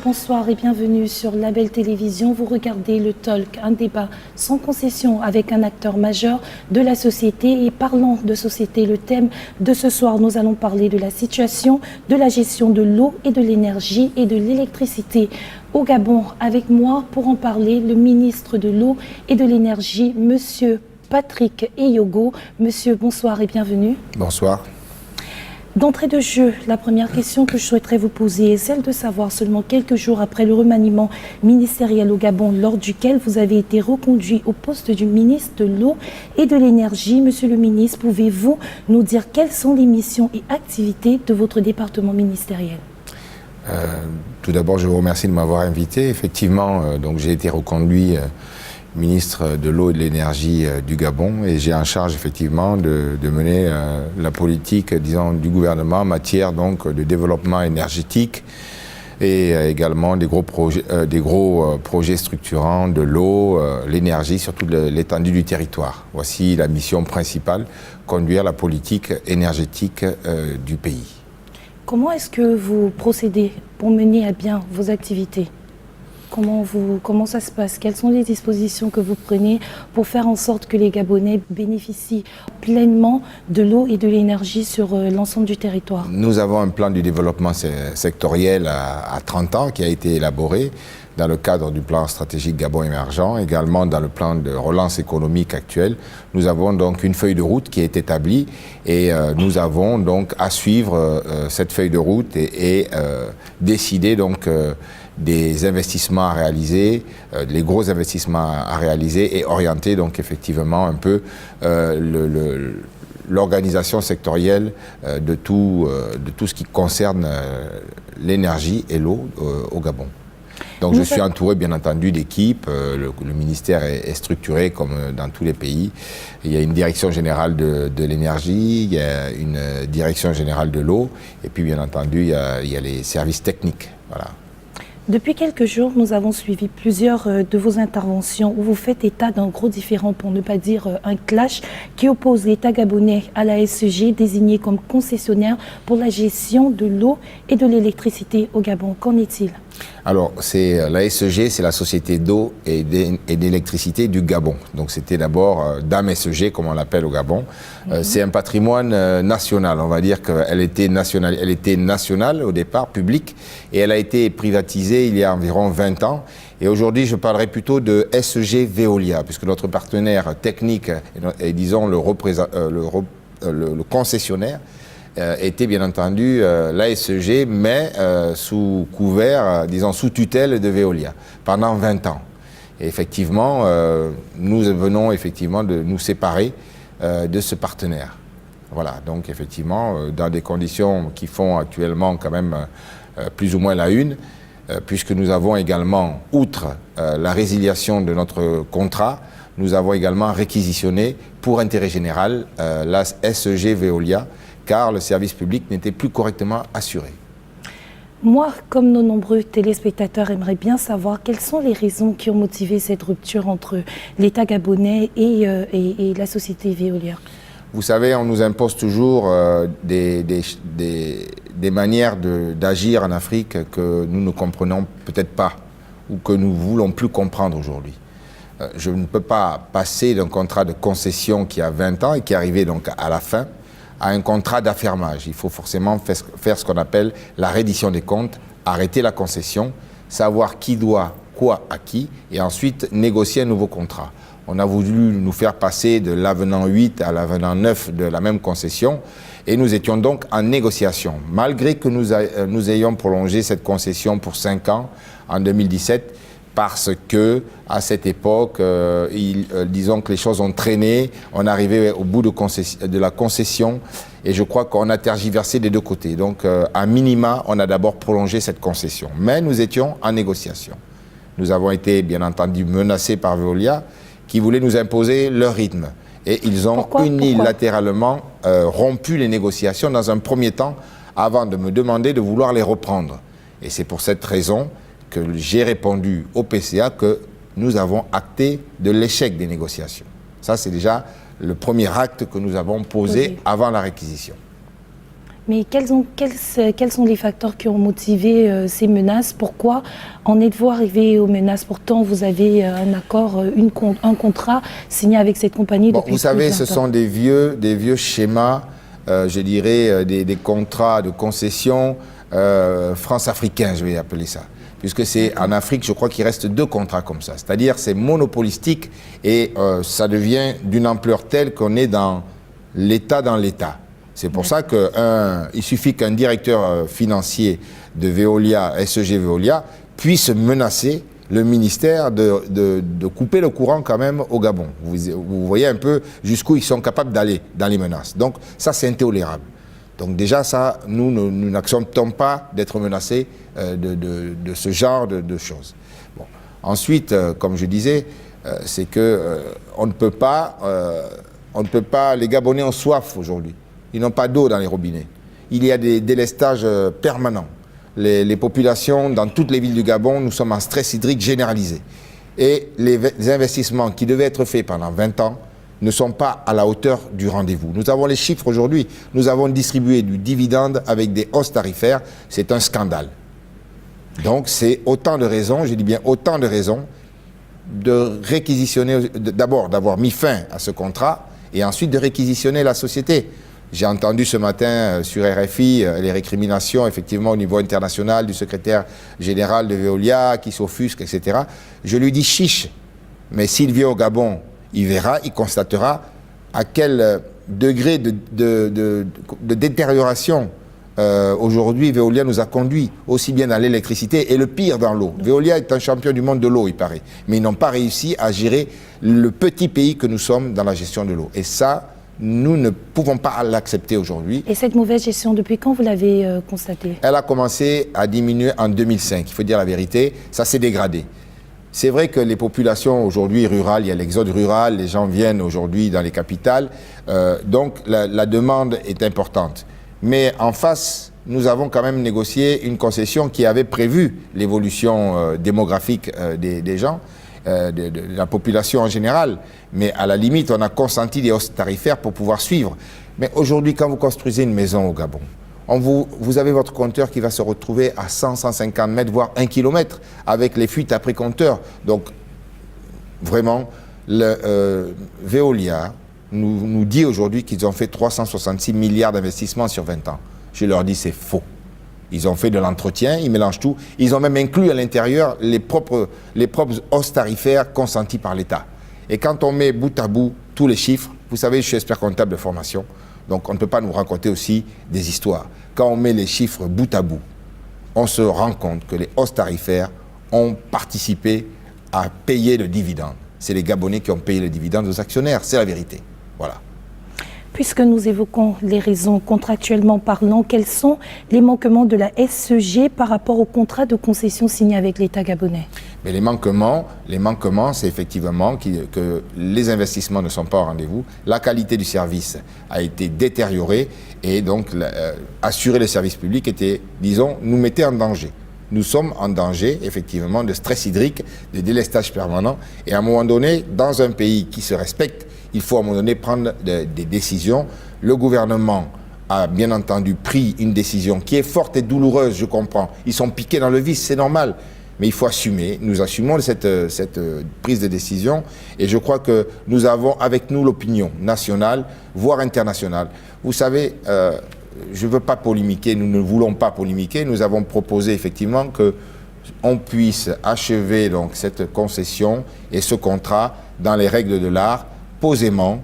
bonsoir et bienvenue sur Label Télévision. Vous regardez le Talk, un débat sans concession avec un acteur majeur de la société. Et parlant de société, le thème de ce soir, nous allons parler de la situation, de la gestion de l'eau et de l'énergie et de l'électricité au Gabon. Avec moi pour en parler, le ministre de l'eau et de l'énergie, Monsieur Patrick Eyogo. Monsieur, bonsoir et bienvenue. Bonsoir. D'entrée de jeu, la première question que je souhaiterais vous poser est celle de savoir, seulement quelques jours après le remaniement ministériel au Gabon, lors duquel vous avez été reconduit au poste du ministre de l'eau et de l'énergie. Monsieur le ministre, pouvez-vous nous dire quelles sont les missions et activités de votre département ministériel ? Tout d'abord, je vous remercie de m'avoir invité. Effectivement, donc j'ai été reconduit ministre de l'eau et de l'énergie du Gabon, et j'ai en charge effectivement de mener la politique, disons, du gouvernement en matière donc de développement énergétique et également des gros projets structurants de l'eau, l'énergie sur toute l'étendue du territoire. Voici la mission principale, conduire la politique énergétique du pays. Comment est-ce que vous procédez pour mener à bien vos activités ? Comment ça se passe? Quelles sont les dispositions que vous prenez pour faire en sorte que les Gabonais bénéficient pleinement de l'eau et de l'énergie sur l'ensemble du territoire? Nous avons un plan du développement sectoriel à 30 ans qui a été élaboré dans le cadre du plan stratégique Gabon émergent, également dans le plan de relance économique actuel. Nous avons donc une feuille de route qui est établie et nous avons donc à suivre cette feuille de route et décider donc des investissements à réaliser, les gros investissements à réaliser et orienter donc effectivement un peu l'organisation sectorielle de tout ce qui concerne l'énergie et l'eau au Gabon. Donc je suis entouré bien entendu d'équipes, le ministère est structuré comme dans tous les pays. Il y a une direction générale de l'énergie, il y a une direction générale de l'eau et puis bien entendu il y a les services techniques. Voilà. Depuis quelques jours, nous avons suivi plusieurs de vos interventions où vous faites état d'un gros différend, pour ne pas dire un clash, qui oppose l'État gabonais à la SEG, désignée comme concessionnaire pour la gestion de l'eau et de l'électricité au Gabon. Qu'en est-il ? Alors, la SEG, c'est la Société d'eau et d'électricité du Gabon. Donc, c'était d'abord DAM SEG, comme on l'appelle au Gabon. C'est un patrimoine national. On va dire qu'elle était nationale. Elle était nationale au départ, publique, et elle a été privatisée il y a environ 20 ans. Et aujourd'hui, je parlerai plutôt de SEG Veolia, puisque notre partenaire technique et disons le concessionnaire était bien entendu l'ASEG, mais sous couvert, disons sous tutelle de Veolia, pendant 20 ans. Et effectivement, nous venons effectivement de nous séparer de ce partenaire. Voilà, donc effectivement, dans des conditions qui font actuellement quand même plus ou moins la une, puisque nous avons également, outre la résiliation de notre contrat, nous avons également réquisitionné pour intérêt général la SEG Veolia, car le service public n'était plus correctement assuré. Moi, comme nos nombreux téléspectateurs, aimerais bien savoir quelles sont les raisons qui ont motivé cette rupture entre l'État gabonais et la société Veolia. Vous savez, on nous impose toujours des manières d'agir en Afrique que nous ne comprenons peut-être pas ou que nous ne voulons plus comprendre aujourd'hui. Je ne peux pas passer d'un contrat de concession qui a 20 ans et qui est arrivé donc à la fin, à un contrat d'affermage. Il faut forcément faire ce qu'on appelle la reddition des comptes, arrêter la concession, savoir qui doit quoi à qui, et ensuite négocier un nouveau contrat. On a voulu nous faire passer de l'avenant 8 à l'avenant 9 de la même concession, et nous étions donc en négociation. Malgré que nous ayons prolongé cette concession pour 5 ans en 2017, parce que à cette époque, disons que les choses ont traîné, on arrivait au bout de la concession, et je crois qu'on a tergiversé des deux côtés. Donc, à minima, on a d'abord prolongé cette concession. Mais nous étions en négociation. Nous avons été, bien entendu, menacés par Veolia, qui voulait nous imposer leur rythme. Et ils ont unilatéralement rompu les négociations dans un premier temps, avant de me demander de vouloir les reprendre. Et c'est pour cette raison que j'ai répondu au PCA que nous avons acté de l'échec des négociations. Ça, c'est déjà le premier acte que nous avons posé avant la réquisition. Mais quels sont les facteurs qui ont motivé ces menaces? Pourquoi en êtes-vous arrivé aux menaces? Pourtant, vous avez un accord, un contrat signé avec cette compagnie depuis vous savez, plus de 20 ce ans. sont des vieux schémas, je dirais, des contrats de concession france-africains, je vais appeler ça. Puisque c'est en Afrique, je crois qu'il reste 2 contrats comme ça. C'est-à-dire, c'est monopolistique et ça devient d'une ampleur telle qu'on est dans l'État dans l'État. C'est pour ça qu'il suffit qu'un directeur financier de Veolia, SEG Veolia, puisse menacer le ministère de couper le courant quand même au Gabon. Vous voyez un peu jusqu'où ils sont capables d'aller dans les menaces. Donc ça, c'est intolérable. Donc déjà, ça, nous n'acceptons pas d'être menacés de ce genre de choses. Bon. Ensuite, comme je disais, c'est que on ne peut pas, les Gabonais ont soif aujourd'hui. Ils n'ont pas d'eau dans les robinets. Il y a des délestages permanents. Les populations, dans toutes les villes du Gabon, nous sommes en stress hydrique généralisé. Et les investissements qui devaient être faits pendant 20 ans ne sont pas à la hauteur du rendez-vous. Nous avons les chiffres aujourd'hui. Nous avons distribué du dividende avec des hausses tarifaires. C'est un scandale. Donc c'est autant de raisons, je dis bien autant de raisons, de réquisitionner, d'abord d'avoir mis fin à ce contrat et ensuite de réquisitionner la société. J'ai entendu ce matin sur RFI les récriminations effectivement au niveau international du secrétaire général de Veolia qui s'offusque, etc. Je lui dis chiche, mais s'il vient au Gabon, il verra, il constatera à quel degré de détérioration aujourd'hui Veolia nous a conduit, aussi bien dans l'électricité et le pire dans l'eau. Veolia est un champion du monde de l'eau, il paraît, mais ils n'ont pas réussi à gérer le petit pays que nous sommes dans la gestion de l'eau. Et ça, nous ne pouvons pas l'accepter aujourd'hui. Et cette mauvaise gestion, depuis quand vous l'avez constatée? Elle a commencé à diminuer en 2005, il faut dire la vérité, ça s'est dégradé. C'est vrai que les populations aujourd'hui rurales, il y a l'exode rural, les gens viennent aujourd'hui dans les capitales, donc la demande est importante. Mais en face, nous avons quand même négocié une concession qui avait prévu l'évolution démographique des gens, de la population en général. Mais à la limite, on a consenti des hausses tarifaires pour pouvoir suivre. Mais aujourd'hui, quand vous construisez une maison au Gabon, vous avez votre compteur qui va se retrouver à 100, 150 mètres, voire 1 kilomètre, avec les fuites après compteur. Donc, vraiment, Veolia nous dit aujourd'hui qu'ils ont fait 366 milliards d'investissements sur 20 ans. Je leur dis c'est faux. Ils ont fait de l'entretien, ils mélangent tout. Ils ont même inclus à l'intérieur les propres hausses tarifaires consenties par l'État. Et quand on met bout à bout tous les chiffres, vous savez, je suis expert comptable de formation, donc on ne peut pas nous raconter aussi des histoires. Quand on met les chiffres bout à bout, on se rend compte que les hausses tarifaires ont participé à payer le dividende. C'est les Gabonais qui ont payé le dividende aux actionnaires, c'est la vérité. Voilà. Puisque nous évoquons les raisons contractuellement parlant, quels sont les manquements de la SEG par rapport au contrat de concession signé avec l'État gabonais? Mais les manquements, c'est effectivement que les investissements ne sont pas au rendez-vous, la qualité du service a été détériorée et donc assurer le service public était, disons, nous mettait en danger. Nous sommes en danger, effectivement, de stress hydrique, de délestage permanent. Et à un moment donné, dans un pays qui se respecte, il faut à un moment donné prendre des décisions. Le gouvernement a bien entendu pris une décision qui est forte et douloureuse, je comprends. Ils sont piqués dans le vice, c'est normal. Mais il faut assumer. Nous assumons cette prise de décision. Et je crois que nous avons avec nous l'opinion nationale, voire internationale. Vous savez... je ne veux pas polémiquer, nous ne voulons pas polémiquer. Nous avons proposé effectivement qu'on puisse achever donc, cette concession et ce contrat dans les règles de l'art, posément,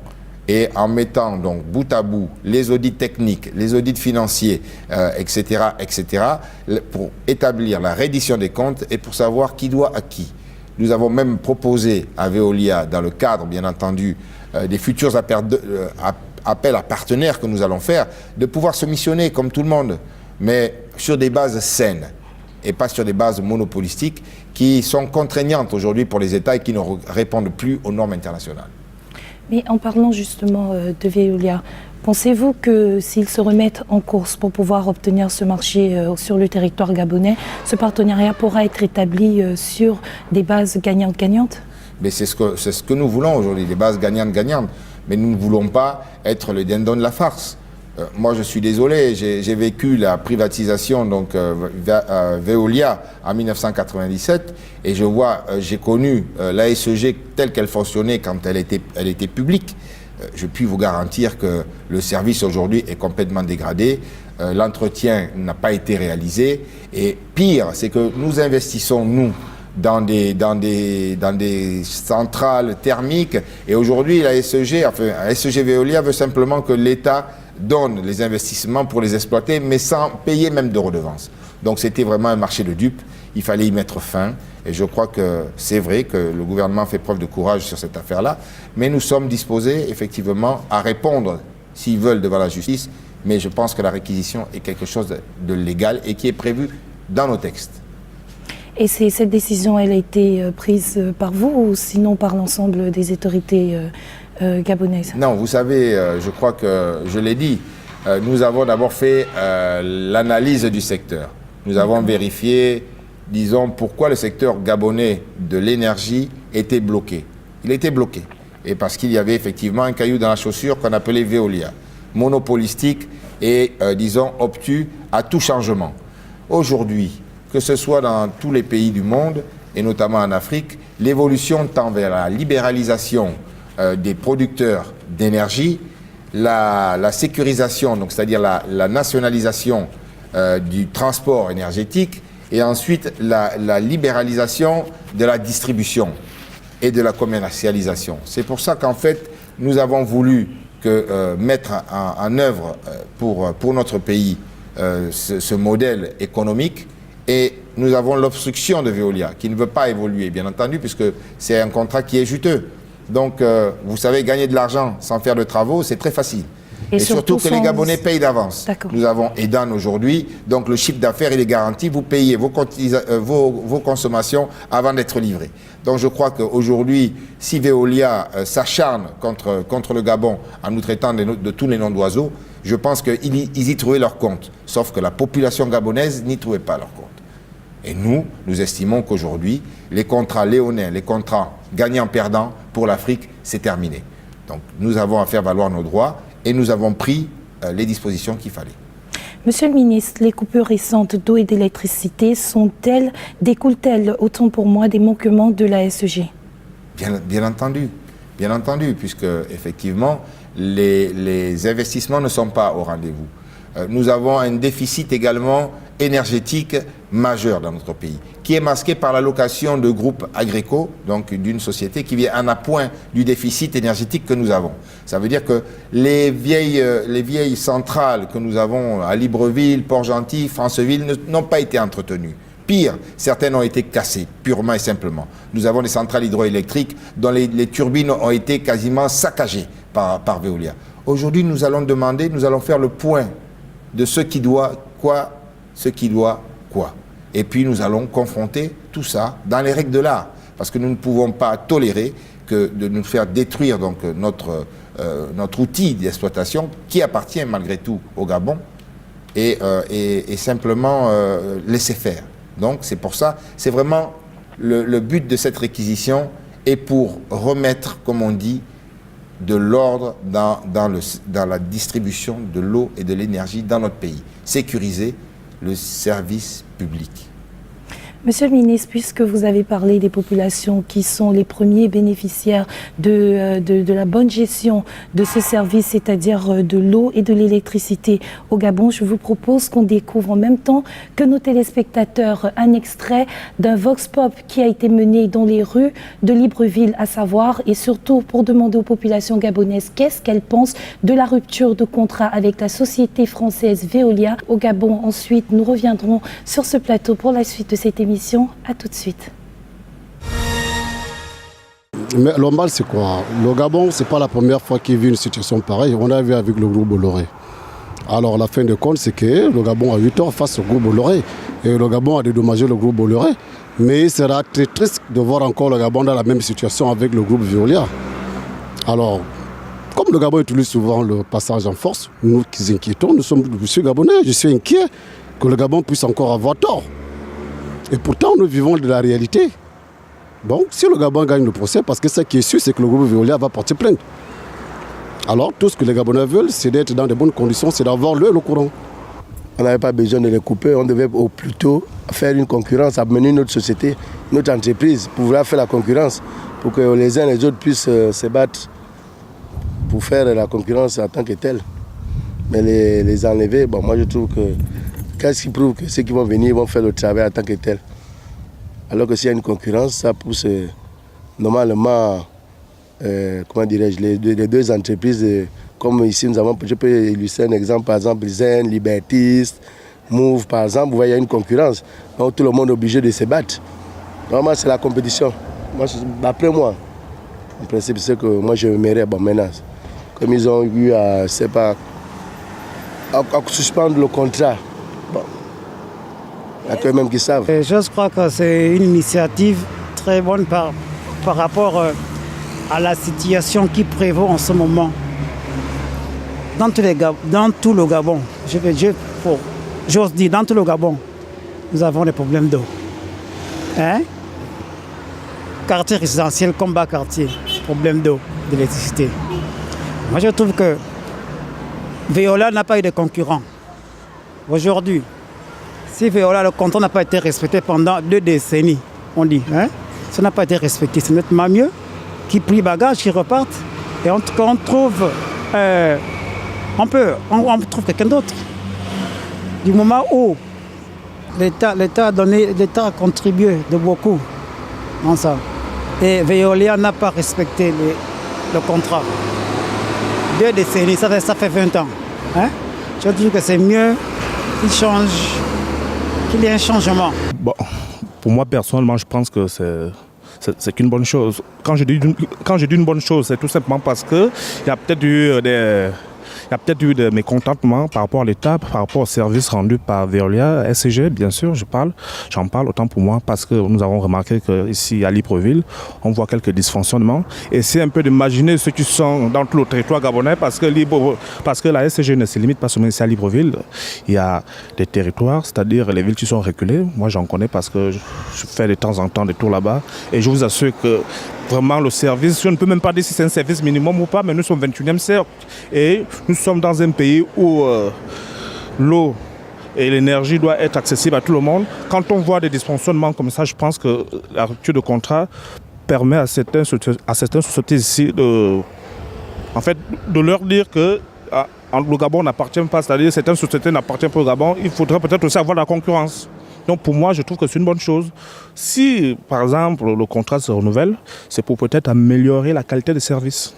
et en mettant donc bout à bout les audits techniques, les audits financiers, etc., pour établir la reddition des comptes et pour savoir qui doit à qui. Nous avons même proposé à Veolia, dans le cadre, bien entendu, des futurs appel à partenaires que nous allons faire, de pouvoir se missionner comme tout le monde, mais sur des bases saines et pas sur des bases monopolistiques qui sont contraignantes aujourd'hui pour les États et qui ne répondent plus aux normes internationales. Mais en parlant justement de Veolia, pensez-vous que s'ils se remettent en course pour pouvoir obtenir ce marché sur le territoire gabonais, ce partenariat pourra être établi sur des bases gagnantes-gagnantes? Mais c'est ce que nous voulons aujourd'hui, des bases gagnantes-gagnantes. Mais nous ne voulons pas être le dindon de la farce. Moi, je suis désolé, j'ai vécu la privatisation donc Veolia en 1997 et j'ai connu l'ASEG telle qu'elle fonctionnait quand elle était publique. Je puis vous garantir que le service aujourd'hui est complètement dégradé, l'entretien n'a pas été réalisé et pire, c'est que nous investissons, nous, dans des centrales thermiques et aujourd'hui l'ASEG Veolia veut simplement que l'État donne les investissements pour les exploiter, mais sans payer même de redevances. Donc c'était vraiment un marché de dupes, il fallait y mettre fin. Et je crois que c'est vrai que le gouvernement fait preuve de courage sur cette affaire-là, mais nous sommes disposés effectivement à répondre s'ils veulent devant la justice, mais je pense que la réquisition est quelque chose de légal et qui est prévu dans nos textes. Et cette décision, elle a été prise par vous ou sinon par l'ensemble des autorités gabonaises? Non, vous savez, je crois que je l'ai dit, nous avons d'abord fait l'analyse du secteur. Nous avons vérifié, disons, pourquoi le secteur gabonais de l'énergie était bloqué. Il était bloqué. Et parce qu'il y avait effectivement un caillou dans la chaussure qu'on appelait Veolia, monopolistique et, disons, obtus à tout changement. Aujourd'hui, que ce soit dans tous les pays du monde, et notamment en Afrique, l'évolution tend vers la libéralisation des producteurs d'énergie, la sécurisation, donc c'est-à-dire la nationalisation du transport énergétique, et ensuite la libéralisation de la distribution et de la commercialisation. C'est pour ça qu'en fait, nous avons voulu mettre en œuvre pour notre pays ce modèle économique. Et nous avons l'obstruction de Veolia, qui ne veut pas évoluer, bien entendu, puisque c'est un contrat qui est juteux. Donc, vous savez, gagner de l'argent sans faire de travaux, c'est très facile. Et surtout que les Gabonais payent d'avance. Nous avons EDAN aujourd'hui, donc le chiffre d'affaires, il est garanti. Vous payez vos consommations avant d'être livrés. Donc, je crois qu'aujourd'hui, si Veolia s'acharne contre le Gabon en nous traitant de tous les noms d'oiseaux, je pense qu'ils y trouvaient leur compte. Sauf que la population gabonaise n'y trouvait pas leur compte. Et nous estimons qu'aujourd'hui, les contrats léonins, les contrats gagnant-perdant pour l'Afrique, c'est terminé. Donc nous avons à faire valoir nos droits et nous avons pris les dispositions qu'il fallait. Monsieur le ministre, les coupures récentes d'eau et d'électricité découlent-elles autant pour moi des manquements de la SEG? Bien entendu, puisque effectivement, les investissements ne sont pas au rendez-vous. Nous avons un déficit également énergétique majeur dans notre pays, qui est masqué par l'allocation de groupes Agreco, donc d'une société qui vient en appoint du déficit énergétique que nous avons. Ça veut dire que les vieilles centrales que nous avons à Libreville, Port-Gentil, Franceville n'ont pas été entretenues. Pire, certaines ont été cassées, purement et simplement. Nous avons des centrales hydroélectriques dont les turbines ont été quasiment saccagées par Veolia. Aujourd'hui, nous allons faire le point de ce qui doit quoi. Et puis nous allons confronter tout ça dans les règles de l'art, parce que nous ne pouvons pas tolérer de nous faire détruire donc notre outil d'exploitation qui appartient malgré tout au Gabon et simplement laisser faire. Donc c'est pour ça, c'est vraiment le but de cette réquisition est pour remettre, comme on dit, de l'ordre dans la distribution de l'eau et de l'énergie dans notre pays. Sécuriser le service public. Monsieur le ministre, puisque vous avez parlé des populations qui sont les premiers bénéficiaires de la bonne gestion de ce service, c'est-à-dire de l'eau et de l'électricité au Gabon, je vous propose qu'on découvre en même temps que nos téléspectateurs un extrait d'un vox pop qui a été mené dans les rues de Libreville, à savoir, et surtout pour demander aux populations gabonaises qu'est-ce qu'elles pensent de la rupture de contrat avec la société française Veolia au Gabon. Ensuite, nous reviendrons sur ce plateau pour la suite de cette émission. À tout de suite. Mais le mal, c'est quoi? Le Gabon, ce n'est pas la première fois qu'il vit une situation pareille. On a vu avec le groupe Bolloré. Alors, la fin de compte, c'est que le Gabon a eu tort face au groupe Bolloré. Et le Gabon a dédommagé le groupe Bolloré. Mais il sera très triste de voir encore le Gabon dans la même situation avec le groupe Veolia. Alors, comme le Gabon utilise souvent le passage en force, nous qui inquiétons, je suis gabonais, je suis inquiet que le Gabon puisse encore avoir tort. Et pourtant, nous vivons de la réalité. Donc, si le Gabon gagne le procès, parce que ce qui est sûr, c'est que le groupe Veolia va porter plainte. Alors tout ce que les Gabonais veulent, c'est d'être dans de bonnes conditions, c'est d'avoir le courant. On n'avait pas besoin de les couper, on devait au plus tôt faire une concurrence, amener notre société, notre entreprise, pour vouloir faire la concurrence, pour que les uns et les autres puissent se battre pour faire la concurrence en tant que telle. Mais les enlever, bon, moi je trouve que qu'est-ce qui prouve que ceux qui vont venir vont faire le travail en tant que tel. Alors que s'il y a une concurrence, ça pousse normalement, comment dirais-je, les deux entreprises, comme ici nous avons, je peux illustrer un exemple, par exemple Zen, Libertis, Move, par exemple, vous voyez, il y a une concurrence. Donc tout le monde est obligé de se battre. Normalement, c'est la compétition. Moi, d'après moi, en principe, c'est que moi je m'aimerais, bon maintenant, comme ils ont eu à, c'est pas, à suspendre le contrat. Bon, il y a quand même qui savent. Je crois que c'est une initiative très bonne par rapport à la situation qui prévaut en ce moment. Dans tout le Gabon, j'ose dire, dans tout le Gabon, nous avons des problèmes d'eau. Quartier résidentiel comme bas quartier, problème d'eau, d'électricité. Moi je trouve que Veolia n'a pas eu de concurrent. Aujourd'hui, si Veolia, le contrat n'a pas été respecté pendant 2 décennies, on dit, ça n'a pas été respecté, c'est nettement mieux qu'ils plient bagage, qu'ils repartent et on trouve, on trouve quelqu'un d'autre. Du moment où l'État a contribué de beaucoup dans ça. Et Veolia n'a pas respecté le contrat. 2 décennies, ça fait 20 ans. Je dis que c'est mieux qu'il y ait un changement. Bon, pour moi, personnellement, je pense que c'est qu'une bonne chose. Quand je dis une bonne chose, c'est tout simplement parce qu'il y a peut-être eu des mécontentements par rapport à l'État, par rapport aux services rendus par Veolia, SCG, bien sûr, j'en parle autant pour moi parce que nous avons remarqué qu'ici à Libreville, on voit quelques dysfonctionnements. Et c'est un peu d'imaginer ceux qui sont dans tout le territoire gabonais parce que la SCG ne se limite pas seulement ici à Libreville. Il y a des territoires, c'est-à-dire les villes qui sont reculées. Moi, j'en connais parce que je fais de temps en temps des tours là-bas. Et je vous assure que vraiment le service, je ne peux même pas dire si c'est un service minimum ou pas, mais nous sommes au 21e siècle et nous sommes dans un pays où l'eau et l'énergie doivent être accessibles à tout le monde. Quand on voit des dysfonctionnements comme ça, je pense que la rupture de contrat permet à certaines sociétés ici de leur dire que le Gabon n'appartient pas, c'est-à-dire certaines sociétés n'appartiennent pas au Gabon, il faudrait peut-être aussi avoir la concurrence. Donc pour moi, je trouve que c'est une bonne chose. Si, par exemple, le contrat se renouvelle, c'est pour peut-être améliorer la qualité des services.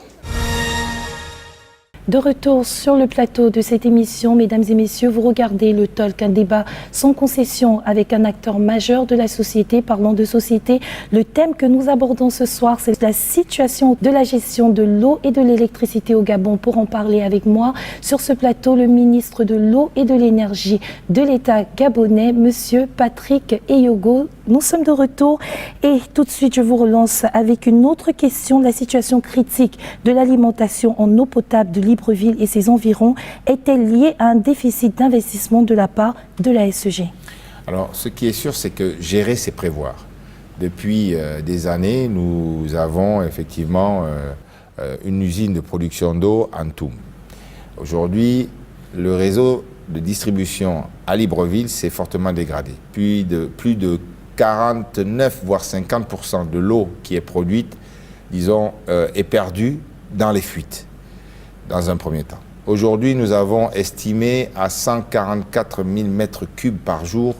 De retour sur le plateau de cette émission, mesdames et messieurs, vous regardez le Talk, un débat sans concession avec un acteur majeur de la société. Parlant de société, le thème que nous abordons ce soir, c'est la situation de la gestion de l'eau et de l'électricité au Gabon. Pour en parler avec moi sur ce plateau, le ministre de l'eau et de l'énergie de l'État gabonais, monsieur Patrick Eyogo. Nous sommes de retour et tout de suite, je vous relance avec une autre question. La situation critique de l'alimentation en eau potable de Libreville et ses environs est-elle liée à un déficit d'investissement de la part de la SCG? Alors, ce qui est sûr, c'est que gérer, c'est prévoir. Depuis des années, nous avons effectivement une usine de production d'eau en Toum. Aujourd'hui, le réseau de distribution à Libreville s'est fortement dégradé. Plus de 49 voire 50% de l'eau qui est produite, disons, est perdue dans les fuites, dans un premier temps. Aujourd'hui, nous avons estimé à 144 000 mètres cubes par jour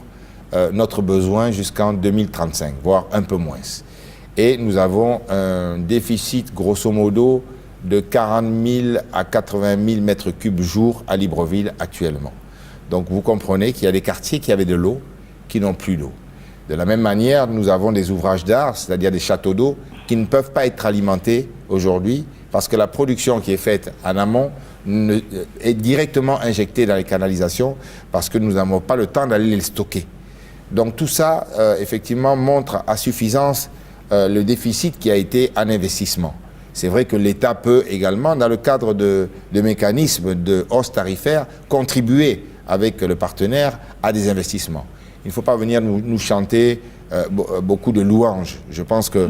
notre besoin jusqu'en 2035, voire un peu moins. Et nous avons un déficit, grosso modo, de 40 000 à 80 000 mètres cubes jour à Libreville actuellement. Donc vous comprenez qu'il y a des quartiers qui avaient de l'eau, qui n'ont plus d'eau. De la même manière, nous avons des ouvrages d'art, c'est-à-dire des châteaux d'eau, qui ne peuvent pas être alimentés aujourd'hui parce que la production qui est faite en amont est directement injectée dans les canalisations parce que nous n'avons pas le temps d'aller les stocker. Donc tout ça, effectivement, montre à suffisance le déficit qui a été en investissement. C'est vrai que l'État peut également, dans le cadre de mécanismes de hausse tarifaire, contribuer avec le partenaire à des investissements. il ne faut pas venir nous chanter beaucoup de louanges. Je pense que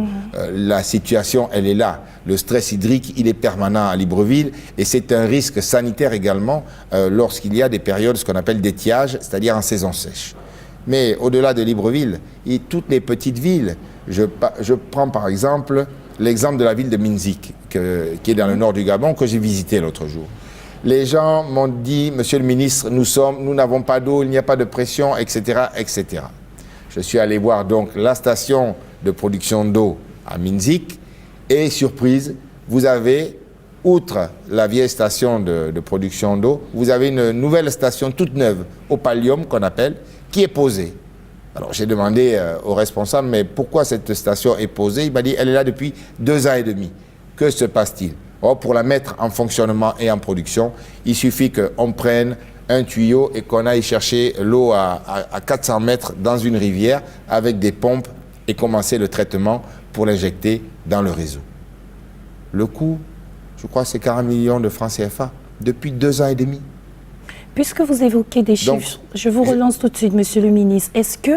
la situation, elle est là. Le stress hydrique, il est permanent à Libreville et c'est un risque sanitaire également lorsqu'il y a des périodes, ce qu'on appelle d'étiage, c'est-à-dire en saison sèche. Mais au-delà de Libreville, toutes les petites villes, je prends par exemple l'exemple de la ville de Minzik, qui est dans le nord du Gabon, que j'ai visité l'autre jour. Les gens m'ont dit, monsieur le ministre, nous n'avons pas d'eau, il n'y a pas de pression, etc., etc. Je suis allé voir donc la station de production d'eau à Minzik et surprise, vous avez, outre la vieille station de production d'eau, vous avez une nouvelle station toute neuve au Pallium qu'on appelle, qui est posée. Alors j'ai demandé au responsable, mais pourquoi cette station est posée? Il m'a dit, elle est là depuis 2 ans et demi. Que se passe-t-il? Or, pour la mettre en fonctionnement et en production, il suffit qu'on prenne un tuyau et qu'on aille chercher l'eau à 400 mètres dans une rivière avec des pompes et commencer le traitement pour l'injecter dans le réseau. Le coût, je crois, c'est 40 millions de francs CFA depuis 2 ans et demi. Puisque vous évoquez des chiffres, je vous relance tout de suite, monsieur le ministre. Est-ce que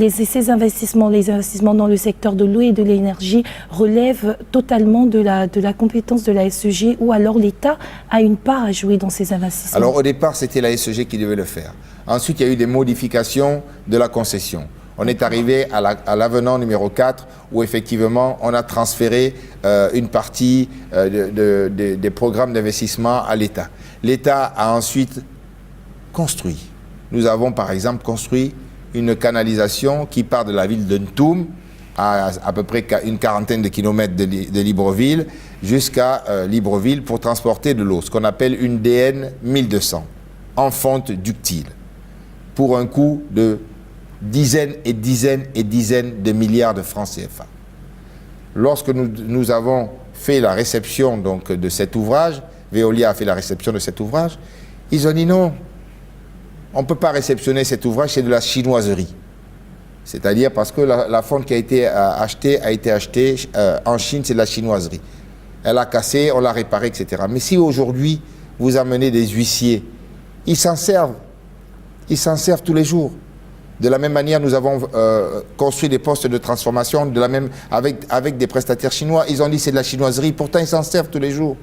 ces investissements, les investissements dans le secteur de l'eau et de l'énergie relèvent totalement de la compétence de la SEG ou alors l'État a une part à jouer dans ces investissements? Alors au départ, c'était la SEG qui devait le faire. Ensuite, il y a eu des modifications de la concession. On est arrivé à l'avenant numéro 4 où effectivement on a transféré une partie des programmes d'investissement à l'État. L'État a ensuite construit. Nous avons par exemple construit une canalisation qui part de la ville de Ntoum à peu près une quarantaine de kilomètres de Libreville jusqu'à Libreville pour transporter de l'eau, ce qu'on appelle une DN 1200 en fonte ductile pour un coût de dizaines et dizaines et dizaines de milliards de francs CFA. Lorsque nous avons fait la réception donc, de cet ouvrage, Veolia a fait la réception de cet ouvrage, ils ont dit non, on ne peut pas réceptionner cet ouvrage, c'est de la chinoiserie. C'est-à-dire parce que la fonte qui a été achetée en Chine, c'est de la chinoiserie. Elle a cassé, on l'a réparée, etc. Mais si aujourd'hui, vous amenez des huissiers, ils s'en servent tous les jours. De la même manière, nous avons construit des postes de transformation avec des prestataires chinois. Ils ont dit c'est de la chinoiserie, pourtant ils s'en servent tous les jours.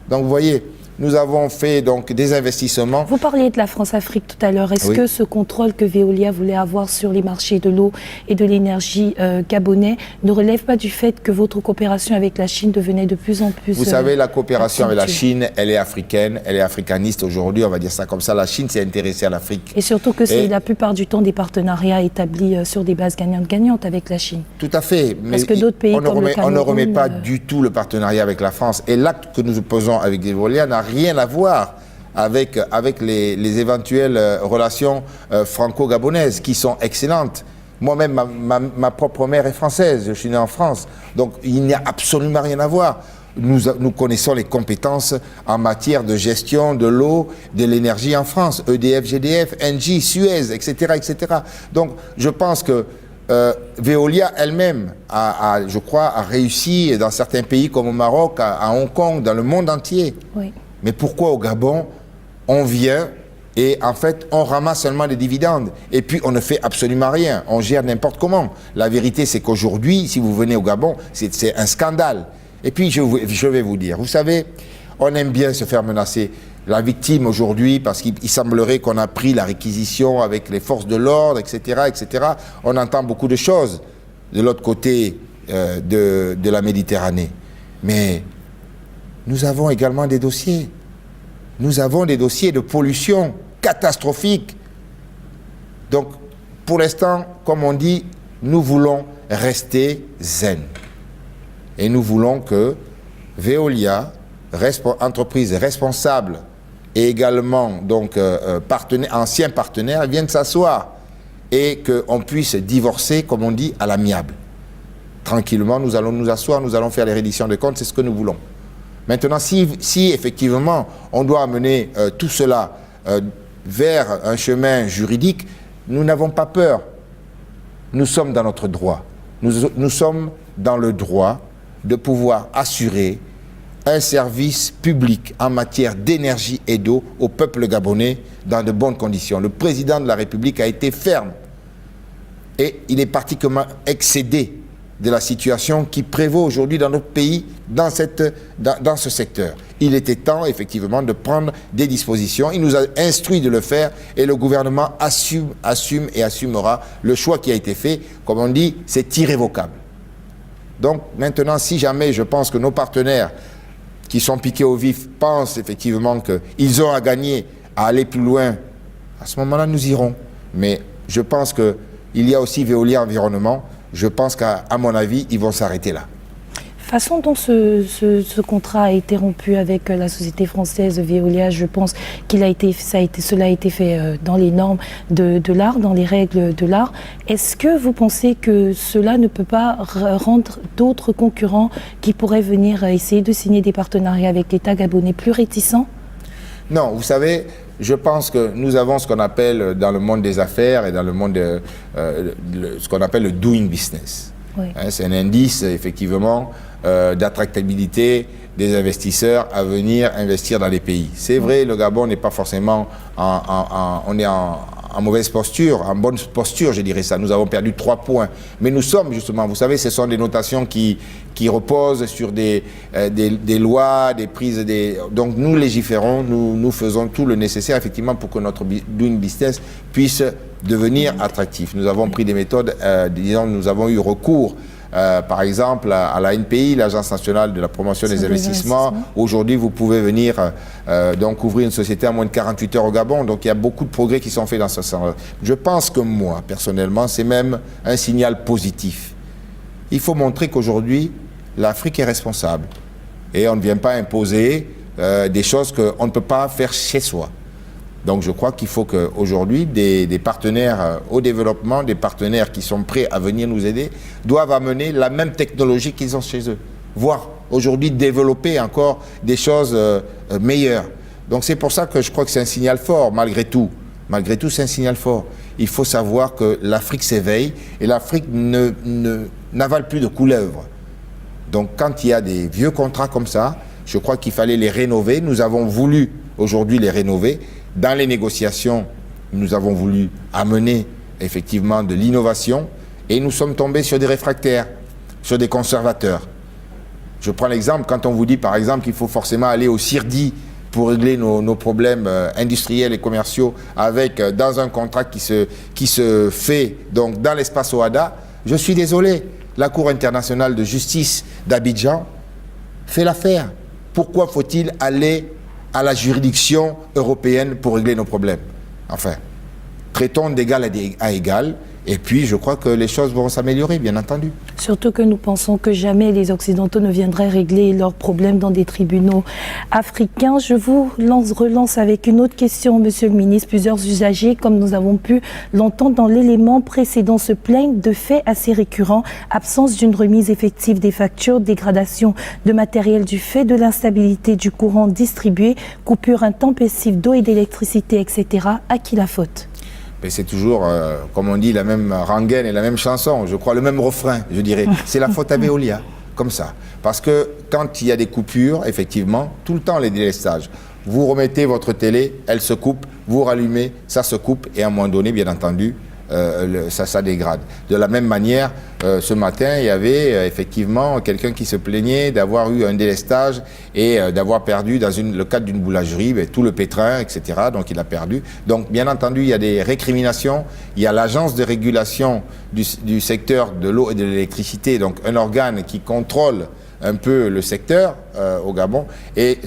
Donc vous voyez, nous avons fait donc des investissements. Vous parliez de la France-Afrique tout à l'heure. Est-ce que ce contrôle que Veolia voulait avoir sur les marchés de l'eau et de l'énergie gabonais ne relève pas du fait que votre coopération avec la Chine devenait de plus en plus... Vous savez, la coopération avec la Chine, elle est africaine, elle est africaniste aujourd'hui, on va dire ça comme ça. La Chine s'est intéressée à l'Afrique. Et surtout que c'est la plupart du temps des partenariats établis sur des bases gagnantes-gagnantes avec la Chine. Tout à fait. Mais parce que d'autres pays comme le Cameroun... On ne remet pas du tout le partenariat avec la France. Et l'acte que nous posons avec Veolia n'a rien à voir avec les éventuelles relations franco-gabonaises qui sont excellentes. Moi-même, ma propre mère est française, je suis né en France. Donc il n'y a absolument rien à voir. Nous connaissons les compétences en matière de gestion de l'eau, de l'énergie en France, EDF, GDF, Engie, Suez, etc., etc. Donc je pense que Veolia elle-même je crois, a réussi dans certains pays comme au Maroc, à Hong Kong, dans le monde entier. Oui. Mais pourquoi au Gabon, on vient et en fait, on ramasse seulement des dividendes et puis on ne fait absolument rien, on gère n'importe comment. La vérité, c'est qu'aujourd'hui, si vous venez au Gabon, c'est un scandale. Et puis, je vais vous dire, vous savez, on aime bien se faire menacer. La victime aujourd'hui, parce qu'il semblerait qu'on a pris la réquisition avec les forces de l'ordre, etc., etc. On entend beaucoup de choses de l'autre côté de la Méditerranée. Mais nous avons également des dossiers. Nous avons des dossiers de pollution catastrophique. Donc, pour l'instant, comme on dit, nous voulons rester zen. Et nous voulons que Veolia, entreprise responsable et également donc ancien partenaire, viennent s'asseoir et qu'on puisse divorcer, comme on dit, à l'amiable. Tranquillement, nous allons nous asseoir, nous allons faire les redditions de comptes, c'est ce que nous voulons. Maintenant, si effectivement on doit amener tout cela vers un chemin juridique, nous n'avons pas peur. Nous sommes dans notre droit. Nous sommes dans le droit de pouvoir assurer un service public en matière d'énergie et d'eau au peuple gabonais dans de bonnes conditions. Le président de la République a été ferme. et il est particulièrement excédé de la situation qui prévaut aujourd'hui dans notre pays, dans ce secteur. Il était temps, effectivement, de prendre des dispositions. Il nous a instruit de le faire et le gouvernement assume et assumera le choix qui a été fait. Comme on dit, c'est irrévocable. Donc maintenant, si jamais je pense que nos partenaires qui sont piqués au vif pensent effectivement qu'ils ont à gagner à aller plus loin, à ce moment-là, nous irons. Mais je pense qu'il y a aussi Veolia Environnement. Je pense qu'à mon avis, ils vont s'arrêter là. Façon dont ce contrat a été rompu avec la société française Veolia, je pense cela a été fait dans les normes de l'art, dans les règles de l'art. Est-ce que vous pensez que cela ne peut pas rendre d'autres concurrents qui pourraient venir essayer de signer des partenariats avec l'État gabonais plus réticents? Non, vous savez, je pense que nous avons ce qu'on appelle dans le monde des affaires et dans le monde ce qu'on appelle le doing business. Oui. C'est un indice, effectivement, d'attractabilité des investisseurs à venir investir dans les pays. C'est vrai, le Gabon n'est pas forcément on est en mauvaise posture, en bonne posture, je dirais ça. Nous avons perdu 3 points. Mais nous sommes justement, vous savez, ce sont des notations qui reposent sur des lois, des prises, donc nous légiférons, nous faisons tout le nécessaire, effectivement, pour que notre doing business puisse devenir attractif. Nous avons pris des méthodes, disons, nous avons eu recours par exemple, à la NPI, l'Agence nationale de la promotion des investissements. Aujourd'hui, vous pouvez venir donc ouvrir une société en moins de 48 heures au Gabon. Donc, il y a beaucoup de progrès qui sont faits dans ce sens. Je pense que moi, personnellement, c'est même un signal positif. Il faut montrer qu'aujourd'hui, l'Afrique est responsable. Et on ne vient pas imposer des choses qu'on ne peut pas faire chez soi. Donc je crois qu'il faut qu'aujourd'hui, des partenaires au développement, des partenaires qui sont prêts à venir nous aider, doivent amener la même technologie qu'ils ont chez eux. Voire aujourd'hui développer encore des choses meilleures. Donc c'est pour ça que je crois que c'est un signal fort, malgré tout. Malgré tout, c'est un signal fort. Il faut savoir que l'Afrique s'éveille et l'Afrique n'avale plus de couleuvres. Donc quand il y a des vieux contrats comme ça, je crois qu'il fallait les rénover. Nous avons voulu aujourd'hui les rénover. Dans les négociations, nous avons voulu amener effectivement de l'innovation et nous sommes tombés sur des réfractaires, sur des conservateurs. Je prends l'exemple, quand on vous dit par exemple qu'il faut forcément aller au CIRDI pour régler nos problèmes industriels et commerciaux avec, dans un contrat qui se fait donc, dans l'espace OHADA, je suis désolé, la Cour internationale de justice d'Abidjan fait l'affaire. Pourquoi faut-il aller à la juridiction européenne pour régler nos problèmes? Enfin, traitons d'égal à égal, et puis je crois que les choses vont s'améliorer, bien entendu. Surtout que nous pensons que jamais les Occidentaux ne viendraient régler leurs problèmes dans des tribunaux africains. Je vous relance avec une autre question, Monsieur le Ministre. Plusieurs usagers, comme nous avons pu l'entendre dans l'élément précédent, se plaignent de faits assez récurrents. Absence d'une remise effective des factures, dégradation de matériel du fait de l'instabilité du courant distribué, coupure intempestive d'eau et d'électricité, etc. À qui la faute? Mais c'est toujours, comme on dit, la même rengaine et la même chanson, je crois, le même refrain, je dirais. C'est la faute à Veolia, comme ça. Parce que quand il y a des coupures, effectivement, tout le temps les délestages. Vous remettez votre télé, elle se coupe, vous rallumez, ça se coupe, et à un moment donné, bien entendu, ça dégrade. De la même manière, ce matin, il y avait effectivement quelqu'un qui se plaignait d'avoir eu un délestage et d'avoir perdu dans le cadre d'une boulangerie tout le pétrin, etc. Donc il a perdu. Donc bien entendu, il y a des récriminations. Il y a l'agence de régulation du secteur de l'eau et de l'électricité, donc un organe qui contrôle un peu le secteur au Gabon et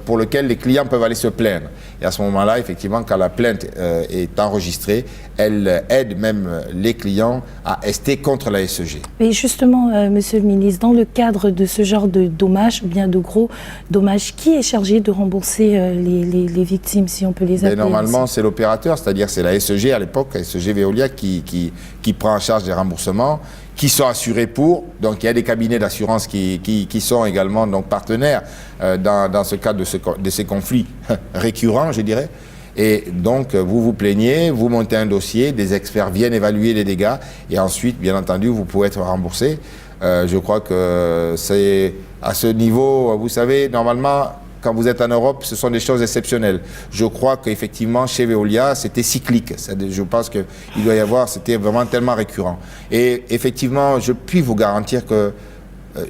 pour lequel les clients peuvent aller se plaindre. Et à ce moment-là, effectivement, quand la plainte est enregistrée, elle aide même les clients à ester contre la SEG. Mais justement, Monsieur le Ministre, dans le cadre de ce genre de dommages, bien de gros dommages, qui est chargé de rembourser les victimes, si on peut les appeler? Normalement, c'est l'opérateur, c'est-à-dire c'est la SEG à l'époque, la SEG Veolia qui prend en charge les remboursements, qui sont assurés pour. Donc il y a des cabinets d'assurance qui sont également donc, partenaires dans ce cadre de ces conflits récurrents, je dirais. Et donc vous vous plaignez, vous montez un dossier, des experts viennent évaluer les dégâts et ensuite, bien entendu, vous pouvez être remboursé. Je crois que c'est à ce niveau, vous savez, normalement, Quand vous êtes en Europe, ce sont des choses exceptionnelles. Je crois qu'effectivement, chez Veolia, c'était cyclique. Je pense qu'il doit y avoir, c'était vraiment tellement récurrent. Et effectivement, je puis vous garantir que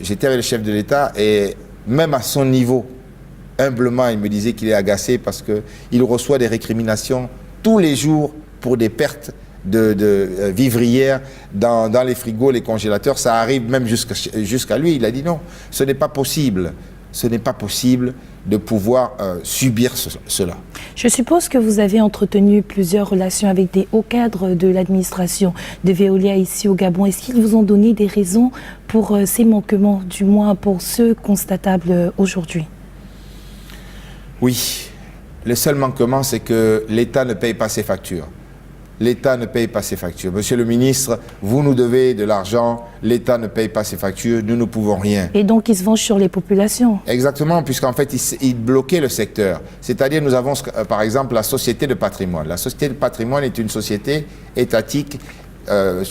j'étais avec le chef de l'État et même à son niveau, humblement, il me disait qu'il est agacé parce qu'il reçoit des récriminations tous les jours pour des pertes de vivrières dans les frigos, les congélateurs. Ça arrive même jusqu'à lui. Il a dit non, ce n'est pas possible. Ce n'est pas possible de pouvoir subir cela. Je suppose que vous avez entretenu plusieurs relations avec des hauts cadres de l'administration de Veolia ici au Gabon. Est-ce qu'ils vous ont donné des raisons pour ces manquements, du moins pour ceux constatables aujourd'hui? Oui. Le seul manquement, c'est que l'État ne paye pas ses factures. L'État ne paye pas ses factures. Monsieur le ministre, vous nous devez de l'argent, l'État ne paye pas ses factures, nous ne pouvons rien. Et donc, ils se vengent sur les populations. Exactement, puisqu'en fait, ils bloquaient le secteur. C'est-à-dire, nous avons, par exemple, la Société de patrimoine. La Société de patrimoine est une société étatique dans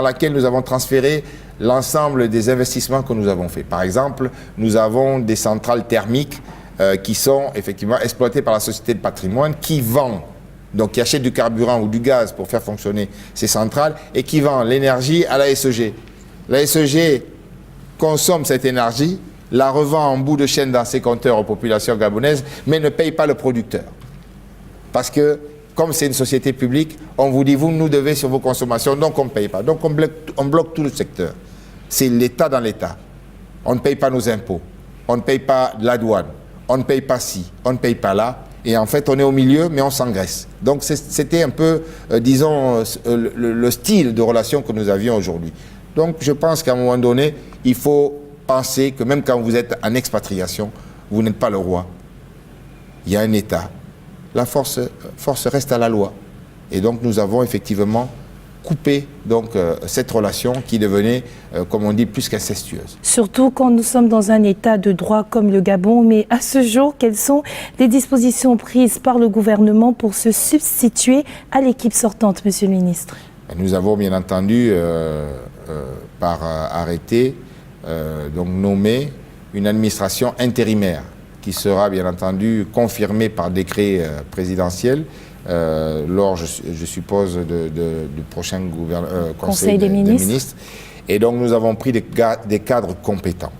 laquelle nous avons transféré l'ensemble des investissements que nous avons faits. Par exemple, nous avons des centrales thermiques qui sont effectivement exploitées par la Société de patrimoine, qui vend, donc qui achète du carburant ou du gaz pour faire fonctionner ces centrales et qui vend l'énergie à la SEG. La SEG consomme cette énergie, la revend en bout de chaîne dans ses compteurs aux populations gabonaises, mais ne paye pas le producteur. Parce que, comme c'est une société publique, on vous dit, vous nous devez sur vos consommations, donc on ne paye pas. Donc on bloque tout le secteur. C'est l'État dans l'État. On ne paye pas nos impôts, on ne paye pas la douane, on ne paye pas ci, on ne paye pas là. Et en fait, on est au milieu, mais on s'engraisse. Donc, c'était un peu, disons, le style de relation que nous avions aujourd'hui. Donc, je pense qu'à un moment donné, il faut penser que même quand vous êtes en expatriation, vous n'êtes pas le roi. Il y a un État. La force reste à la loi. Et donc, nous avons effectivement coupé donc, cette relation qui devenait, comme on dit, plus qu'incestueuse. Surtout quand nous sommes dans un état de droit comme le Gabon, mais à ce jour, quelles sont les dispositions prises par le gouvernement pour se substituer à l'équipe sortante, Monsieur le ministre? Nous avons bien entendu, par arrêté, donc nommé une administration intérimaire qui sera bien entendu confirmée par décret présidentiel lors, je suppose, du prochain Conseil des ministres. Et donc nous avons pris des cadres compétents.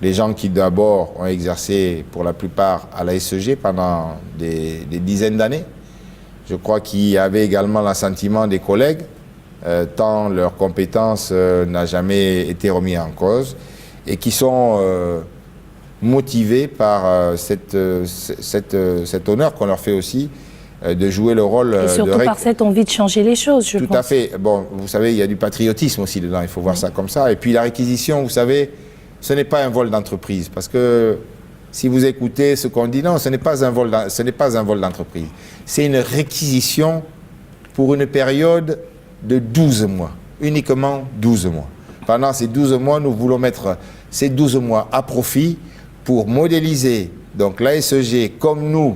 Les gens qui d'abord ont exercé pour la plupart à la SEG pendant des dizaines d'années. Je crois qu'il y avait également l'assentiment des collègues, tant leur compétence n'a jamais été remise en cause, et qui sont motivés par cet honneur qu'on leur fait aussi, de jouer le rôle et surtout par cette envie de changer les choses, je pense. Tout à fait. Bon, vous savez, il y a du patriotisme aussi dedans, il faut voir ça comme ça. Et puis la réquisition, vous savez, ce n'est pas un vol d'entreprise. Parce que si vous écoutez ce qu'on dit, non, ce n'est pas un vol d'entreprise. C'est une réquisition pour une période de 12 mois. Uniquement 12 mois. Pendant ces 12 mois, nous voulons mettre ces 12 mois à profit pour modéliser donc la SEG comme nous,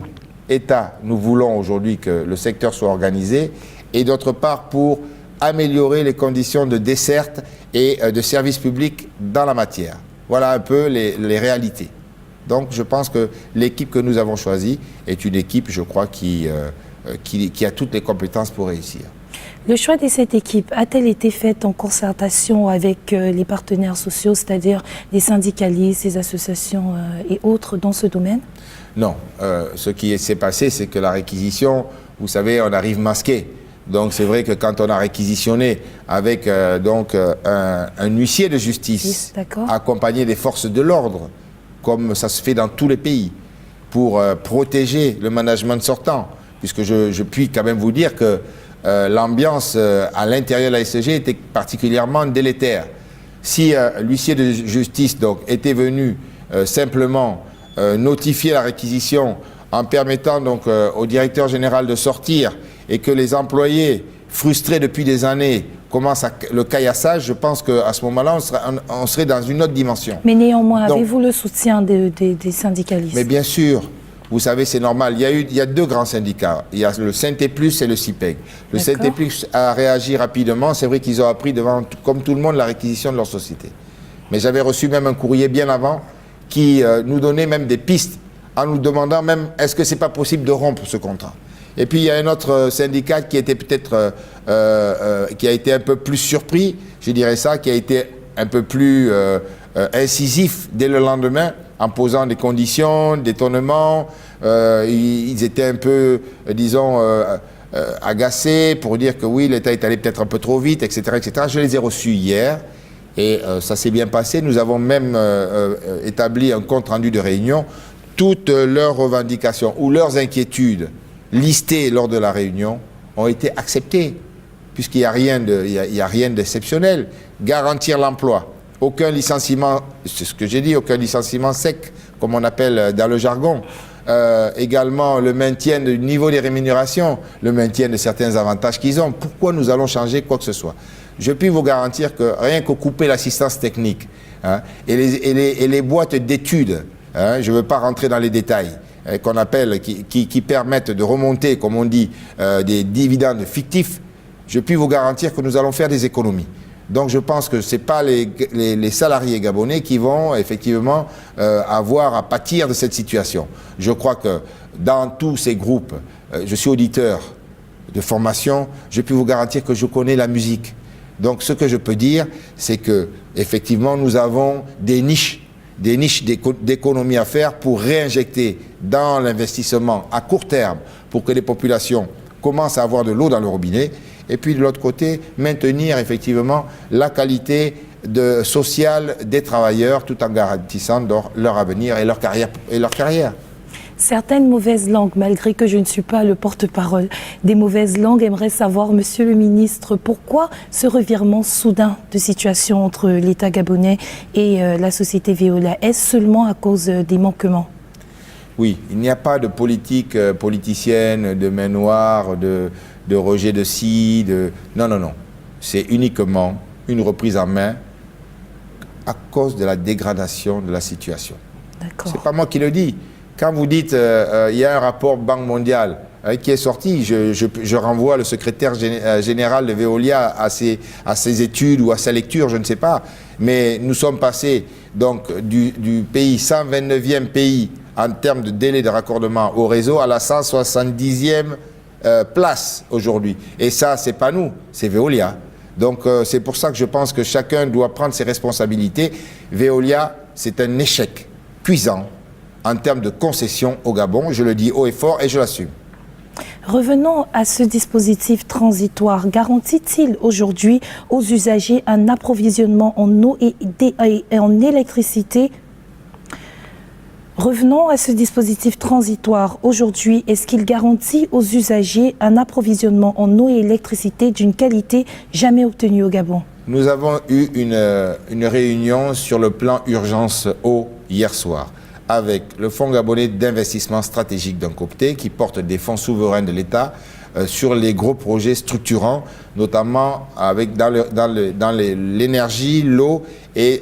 État, nous voulons aujourd'hui que le secteur soit organisé, et d'autre part pour améliorer les conditions de desserte et de services publics dans la matière. Voilà un peu les réalités. Donc je pense que l'équipe que nous avons choisie est une équipe, je crois, qui a toutes les compétences pour réussir. Le choix de cette équipe a-t-elle été fait en concertation avec les partenaires sociaux, c'est-à-dire les syndicalistes, les associations et autres dans ce domaine? Non. Ce qui s'est passé, c'est que la réquisition, vous savez, on arrive masqué. Donc c'est vrai que quand on a réquisitionné avec un huissier de justice accompagné des forces de l'ordre, comme ça se fait dans tous les pays, pour protéger le management sortant, puisque je puis quand même vous dire que l'ambiance à l'intérieur de la SEG était particulièrement délétère. Si l'huissier de justice donc, était venu simplement notifier la réquisition en permettant donc au directeur général de sortir et que les employés frustrés depuis des années commencent le caillassage, je pense qu'à ce moment-là, on serait dans une autre dimension. Mais néanmoins, avez-vous le soutien des syndicalistes? Mais bien sûr. Vous savez, c'est normal. Il y a deux grands syndicats. Il y a le Synté-Plus et le CIPEG. Le Synté-Plus a réagi rapidement. C'est vrai qu'ils ont appris devant, comme tout le monde, la réquisition de leur société. Mais j'avais reçu même un courrier bien avant qui nous donnaient même des pistes en nous demandant même est-ce que c'est pas possible de rompre ce contrat. Et puis il y a un autre syndicat qui était peut-être qui a été un peu plus surpris, je dirais ça, qui a été un peu plus incisif dès le lendemain en posant des conditions, d'étonnement. Ils étaient un peu, disons, agacés pour dire que oui, l'État est allé peut-être un peu trop vite, etc., etc. Je les ai reçus hier et ça s'est bien passé. Nous avons même établi un compte-rendu de réunion. Toutes leurs revendications ou leurs inquiétudes listées lors de la réunion ont été acceptées, puisqu'il n'y a rien d'exceptionnel. Garantir l'emploi, aucun licenciement, c'est ce que j'ai dit, aucun licenciement sec, comme on appelle dans le jargon. Également le maintien du niveau des rémunérations, le maintien de certains avantages qu'ils ont. Pourquoi nous allons changer quoi que ce soit? Je puis vous garantir que rien que couper l'assistance technique et les boîtes d'études, je ne veux pas rentrer dans les détails, qu'on appelle, qui permettent de remonter, comme on dit, des dividendes fictifs, je puis vous garantir que nous allons faire des économies. Donc je pense que ce n'est pas les salariés gabonais qui vont effectivement avoir à pâtir de cette situation. Je crois que dans tous ces groupes, je suis auditeur de formation, je peux vous garantir que je connais la musique. Donc ce que je peux dire, c'est que effectivement nous avons des niches d'économie à faire pour réinjecter dans l'investissement à court terme pour que les populations commencent à avoir de l'eau dans le robinet. Et puis de l'autre côté, maintenir effectivement la qualité sociale des travailleurs tout en garantissant leur avenir et leur carrière. Certaines mauvaises langues, malgré que je ne suis pas le porte-parole des mauvaises langues, aimeraient savoir, Monsieur le ministre, pourquoi ce revirement soudain de situation entre l'État gabonais et la société Veolia? Est-ce seulement à cause des manquements? Oui, il n'y a pas de politique politicienne, de main noire, de rejet de ci, Non. C'est uniquement une reprise en main à cause de la dégradation de la situation. D'accord. C'est pas moi qui le dis. Quand vous dites il y a un rapport Banque mondiale qui est sorti, je renvoie le secrétaire général de Veolia à ses études ou à sa lecture, je ne sais pas. Mais nous sommes passés donc du pays 129e pays en termes de délai de raccordement au réseau à la 170e place aujourd'hui. Et ça, c'est pas nous, c'est Veolia. Donc c'est pour ça que je pense que chacun doit prendre ses responsabilités. Veolia, c'est un échec cuisant en termes de concession au Gabon. Je le dis haut et fort et je l'assume. Revenons à ce dispositif transitoire. Garantit-il aujourd'hui aux usagers un approvisionnement en eau et en électricité? Revenons à ce dispositif transitoire. Aujourd'hui, est-ce qu'il garantit aux usagers un approvisionnement en eau et électricité d'une qualité jamais obtenue au Gabon? Nous avons eu une réunion sur le plan urgence eau hier soir avec le Fonds gabonais d'investissement stratégique d'un côté qui porte des fonds souverains de l'État sur les gros projets structurants, notamment dans l'énergie, l'eau et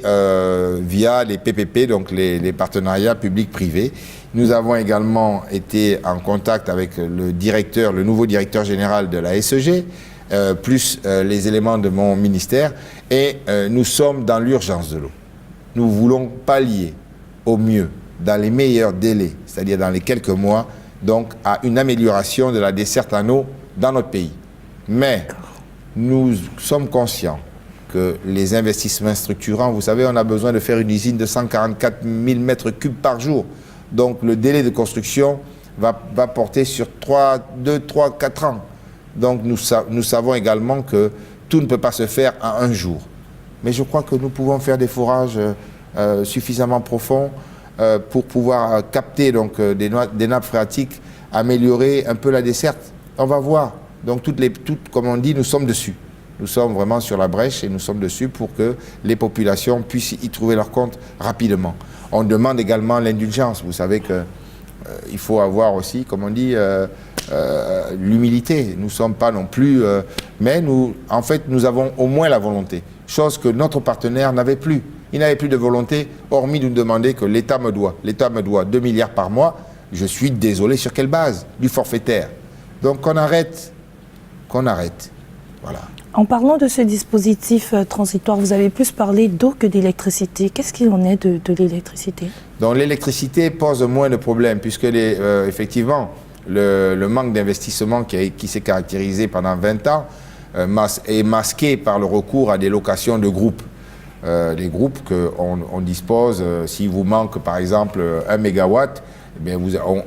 via les PPP, donc les partenariats publics-privés. Nous avons également été en contact avec le nouveau directeur général de la SEG, plus les éléments de mon ministère, et nous sommes dans l'urgence de l'eau. Nous voulons pallier au mieux, dans les meilleurs délais, c'est-à-dire dans les quelques mois, donc à une amélioration de la desserte en eau dans notre pays. Mais nous sommes conscients que les investissements structurants, vous savez, on a besoin de faire une usine de 144 000 mètres cubes par jour. Donc le délai de construction va porter sur 2, 3, 4 ans. Donc nous savons également que tout ne peut pas se faire en un jour. Mais je crois que nous pouvons faire des forages suffisamment profonds pour pouvoir capter donc, des nappes phréatiques, améliorer un peu la desserte. On va voir. Donc, comme on dit, nous sommes dessus. Nous sommes vraiment sur la brèche et nous sommes dessus pour que les populations puissent y trouver leur compte rapidement. On demande également l'indulgence. Vous savez qu'il faut avoir aussi, comme on dit, l'humilité. Nous ne sommes pas non plus... mais en fait, nous avons au moins la volonté. Chose que notre partenaire n'avait plus. Il n'avait plus de volonté, hormis de nous demander que l'État me doit. L'État me doit 2 milliards par mois. Je suis désolé, sur quelle base? Du forfaitaire. Donc qu'on arrête. Voilà. En parlant de ce dispositif transitoire, vous avez plus parlé d'eau que d'électricité. Qu'est-ce qu'il en est de l'électricité? Donc l'électricité pose moins de problèmes puisque effectivement le manque d'investissement qui s'est caractérisé pendant 20 ans est masqué par le recours à des locations de groupes. Des groupes qu'on dispose, s'il vous manque par exemple 1 mégawatt, eh bien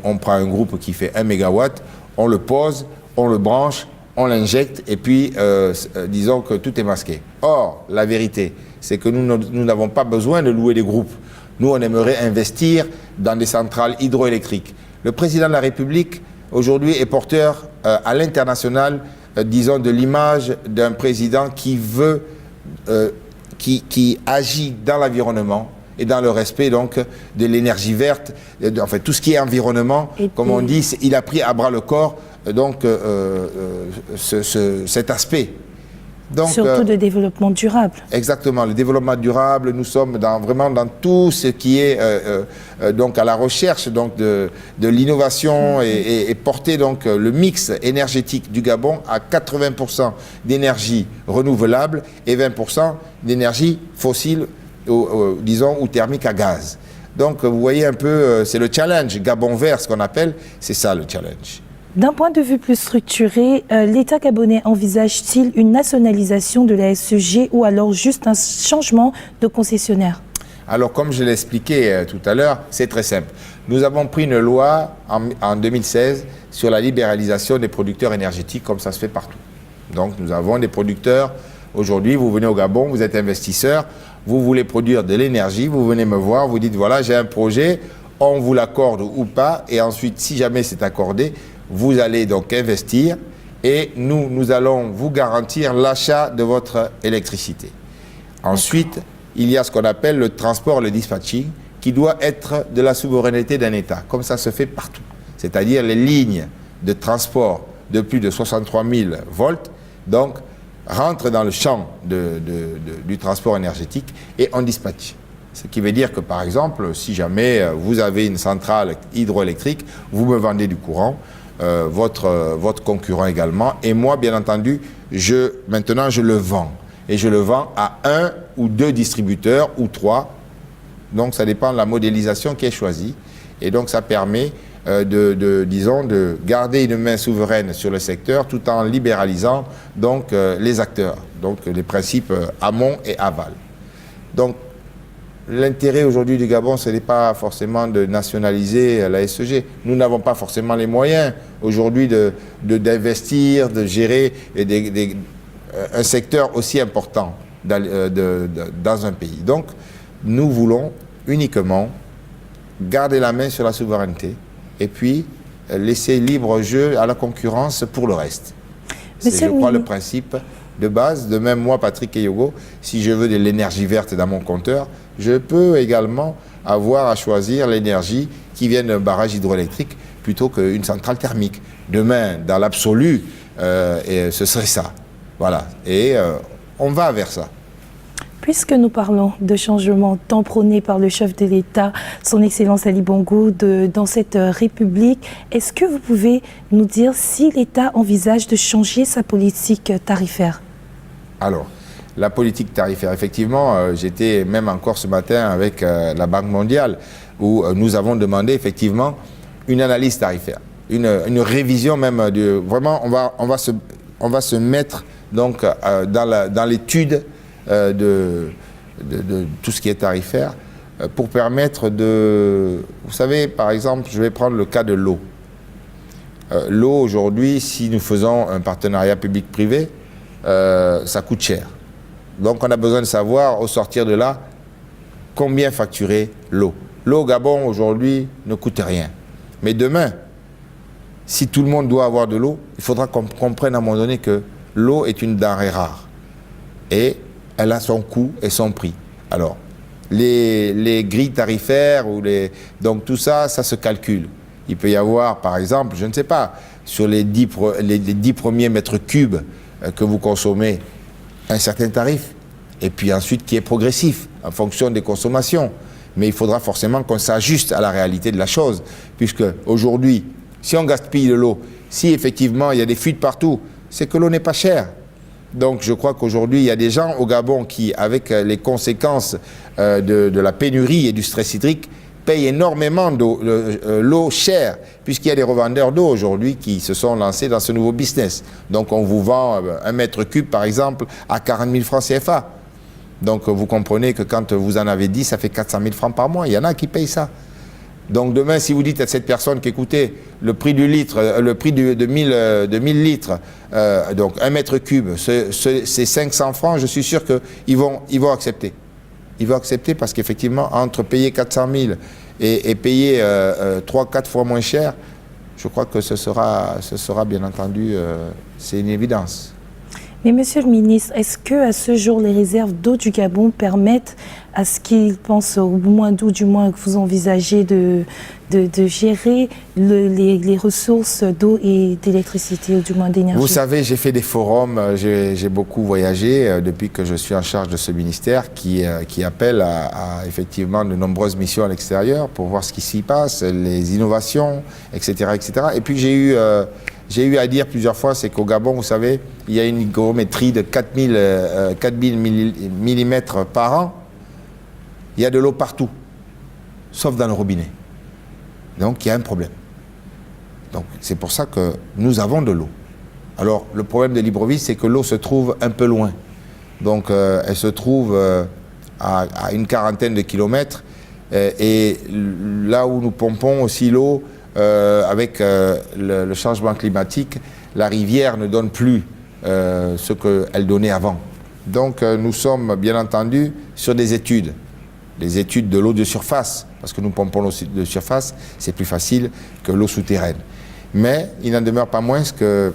on prend un groupe qui fait 1 mégawatt, on le pose, on le branche, on l'injecte et puis disons que tout est masqué. Or, la vérité, c'est que nous n'avons pas besoin de louer des groupes. Nous, on aimerait investir dans des centrales hydroélectriques. Le président de la République, aujourd'hui, est porteur à l'international, disons, de l'image d'un président qui veut, qui agit dans l'environnement et dans le respect donc de l'énergie verte, enfin tout ce qui est environnement, comme on dit, il a pris à bras le corps donc cet aspect. Donc, surtout de développement durable. Exactement, le développement durable, nous sommes vraiment dans tout ce qui est donc à la recherche donc de l'innovation et porter donc le mix énergétique du Gabon à 80% d'énergie renouvelable et 20% d'énergie fossile, disons, ou thermique à gaz. Donc vous voyez un peu, c'est le challenge, Gabon vert, ce qu'on appelle, c'est ça le challenge. D'un point de vue plus structuré, l'État gabonais envisage-t-il une nationalisation de la SEG ou alors juste un changement de concessionnaire? Alors, comme je l'ai expliqué tout à l'heure, c'est très simple. Nous avons pris une loi en 2016 sur la libéralisation des producteurs énergétiques, comme ça se fait partout. Donc, nous avons des producteurs. Aujourd'hui, vous venez au Gabon, vous êtes investisseur, vous voulez produire de l'énergie, vous venez me voir, vous dites, voilà, j'ai un projet, on vous l'accorde ou pas, et ensuite, si jamais c'est accordé, vous allez donc investir et nous allons vous garantir l'achat de votre électricité. Ensuite, il y a ce qu'on appelle le transport, le dispatching, qui doit être de la souveraineté d'un État, comme ça se fait partout. C'est-à-dire les lignes de transport de plus de 63 000 volts, donc, rentrent dans le champ du transport énergétique et on dispatche. Ce qui veut dire que, par exemple, si jamais vous avez une centrale hydroélectrique, vous me vendez du courant, votre concurrent également, et moi, bien entendu, maintenant, je le vends. Et je le vends à 1 ou 2 distributeurs, ou 3. Donc, ça dépend de la modélisation qui est choisie. Et donc, ça permet, disons, de garder une main souveraine sur le secteur, tout en libéralisant, donc, les acteurs. Donc, les principes amont et aval. Donc, l'intérêt aujourd'hui du Gabon, ce n'est pas forcément de nationaliser la SEG. Nous n'avons pas forcément les moyens aujourd'hui d'investir, de gérer un secteur aussi important dans un pays. Donc, nous voulons uniquement garder la main sur la souveraineté et puis laisser libre jeu à la concurrence pour le reste. C'est, je crois, le principe de base. De même, moi, Patrick Eyogo, si je veux de l'énergie verte dans mon compteur, je peux également avoir à choisir l'énergie qui vient d'un barrage hydroélectrique plutôt qu'une centrale thermique. Demain, dans l'absolu, ce serait ça. Voilà. Et on va vers ça. Puisque nous parlons de changements tant prônés par le chef de l'État, son Excellence Ali Bongo, dans cette République, est-ce que vous pouvez nous dire si l'État envisage de changer sa politique tarifaire? Alors, la politique tarifaire, effectivement, j'étais même encore ce matin avec la Banque mondiale où nous avons demandé effectivement une analyse tarifaire, une révision même vraiment, on va se mettre donc dans l'étude de tout ce qui est tarifaire pour permettre vous savez, par exemple, je vais prendre le cas de l'eau. L'eau aujourd'hui, si nous faisons un partenariat public-privé, ça coûte cher. Donc on a besoin de savoir, au sortir de là, combien facturer l'eau. L'eau au Gabon aujourd'hui ne coûte rien. Mais demain, si tout le monde doit avoir de l'eau, il faudra qu'on comprenne à un moment donné que l'eau est une denrée rare. Et elle a son coût et son prix. Alors, les grilles tarifaires, donc tout ça, ça se calcule. Il peut y avoir, par exemple, je ne sais pas, sur les 10 premiers mètres cubes que vous consommez, un certain tarif, et puis ensuite qui est progressif en fonction des consommations. Mais il faudra forcément qu'on s'ajuste à la réalité de la chose, puisque aujourd'hui, si on gaspille de l'eau, si effectivement il y a des fuites partout, c'est que l'eau n'est pas chère. Donc je crois qu'aujourd'hui, il y a des gens au Gabon qui, avec les conséquences de la pénurie et du stress hydrique, payent énormément d'eau, l'eau chère, puisqu'il y a des revendeurs d'eau aujourd'hui qui se sont lancés dans ce nouveau business. Donc on vous vend 1 mètre cube, par exemple, à 40 000 francs CFA. Donc vous comprenez que quand vous en avez 10, ça fait 400 000 francs par mois. Il y en a qui payent ça. Donc demain, si vous dites à cette personne qu'écoutez, le prix du litre, le prix de 1000 litres, donc 1 mètre cube, c'est 500 francs, je suis sûr qu'ils vont accepter. Ils vont accepter parce qu'effectivement, entre payer 400 000 et payer 3-4 fois moins cher, je crois que ce sera bien entendu, c'est une évidence. Mais Monsieur le ministre, est-ce qu'à ce jour, les réserves d'eau du Gabon permettent à ce qu'ils pensent, au moins d'eau, du moins que vous envisagez de gérer les ressources d'eau et d'électricité, ou du moins d'énergie? Vous savez, j'ai fait des forums, j'ai beaucoup voyagé depuis que je suis en charge de ce ministère qui appelle à effectivement de nombreuses missions à l'extérieur pour voir ce qui s'y passe, les innovations, etc., etc. Et puis j'ai eu à dire plusieurs fois, c'est qu'au Gabon, vous savez, il y a une hygrométrie de 4000 mm par an. Il y a de l'eau partout, sauf dans le robinet. Donc il y a un problème. Donc c'est pour ça que nous avons de l'eau. Alors le problème de Libreville, c'est que l'eau se trouve un peu loin. Donc elle se trouve à une quarantaine de kilomètres. Et là où nous pompons aussi l'eau, avec le changement climatique, la rivière ne donne plus ce qu'elle donnait avant. Donc nous sommes bien entendu sur des études de l'eau de surface, parce que nous pompons l'eau de surface, c'est plus facile que l'eau souterraine. Mais il n'en demeure pas moins que